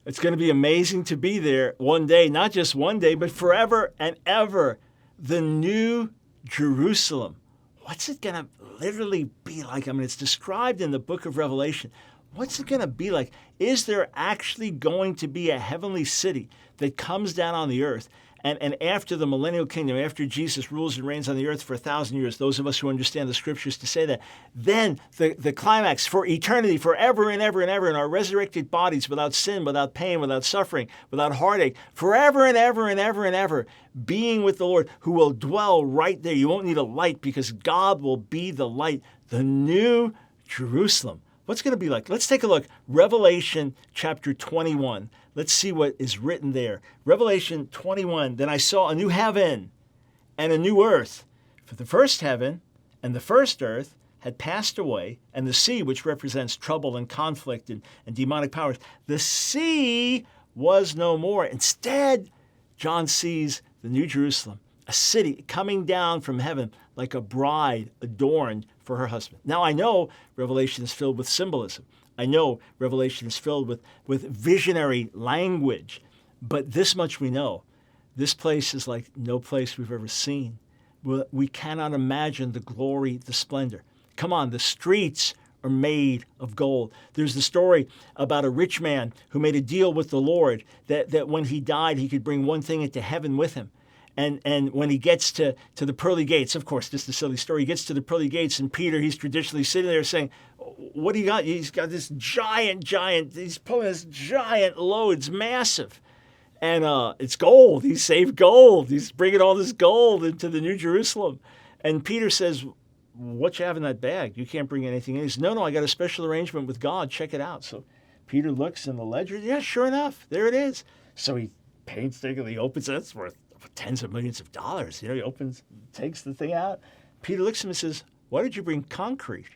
It's going to be amazing to be there one day, not just one day, but forever and ever. The new Jerusalem. What's it going to literally be like? I mean, it's described in the book of Revelation. What's it going to be like? Is there actually going to be a heavenly city that comes down on the earth? And after the millennial kingdom, after Jesus rules and reigns on the earth for 1,000 years, those of us who understand the scriptures to say that, then the climax for eternity, forever and ever and ever, in our resurrected bodies, without sin, without pain, without suffering, without heartache, forever and ever and ever and ever, being with the Lord, who will dwell right there. You won't need a light because God will be the light, the new Jerusalem. What's going to be like? Let's take a look. Revelation chapter 21. Let's see what is written there. Revelation 21. Then I saw a new heaven and a new earth. For the first heaven and the first earth had passed away, and the sea, which represents trouble and conflict and demonic powers, the sea was no more. Instead, John sees the new Jerusalem, a city coming down from heaven like a bride adorned for her husband. Now, I know Revelation is filled with symbolism. I know Revelation is filled with visionary language. But this much we know. This place is like no place we've ever seen. We cannot imagine the glory, the splendor. Come on, the streets are made of gold. There's the story about a rich man who made a deal with the Lord that when he died, he could bring one thing into heaven with him. And when he gets to the pearly gates, of course, this is a silly story, he gets to the pearly gates, and Peter, he's traditionally sitting there saying, what do you got? He's got this giant, he's pulling this giant load. It's massive. And it's gold. He saved gold. He's bringing all this gold into the New Jerusalem. And Peter says, what you have in that bag? You can't bring anything in. He says, no, I got a special arrangement with God. Check it out. So Peter looks in the ledger. Yeah, sure enough, there it is. So he painstakingly opens it. It's worth tens of millions of dollars. He opens, takes the thing out. Peter looks at him and says, why did you bring concrete?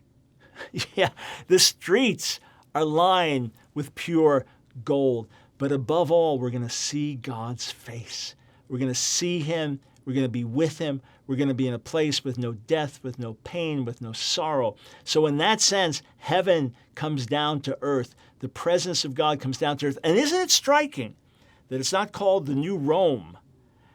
Yeah, the streets are lined with pure gold. But above all, we're going to see God's face. We're going to see him. We're going to be with him. We're going to be in a place with no death, with no pain, with no sorrow. So in that sense, heaven comes down to earth. The presence of God comes down to earth. And isn't it striking that it's not called the new Rome?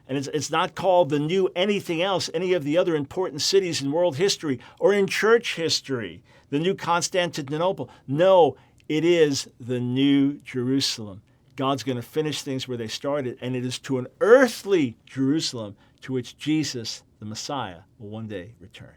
And it's not called the new anything else, any of the other important cities in world history or in church history, the new Constantinople. No, it is the new Jerusalem. God's going to finish things where they started, and it is to an earthly Jerusalem to which Jesus, the Messiah, will one day return.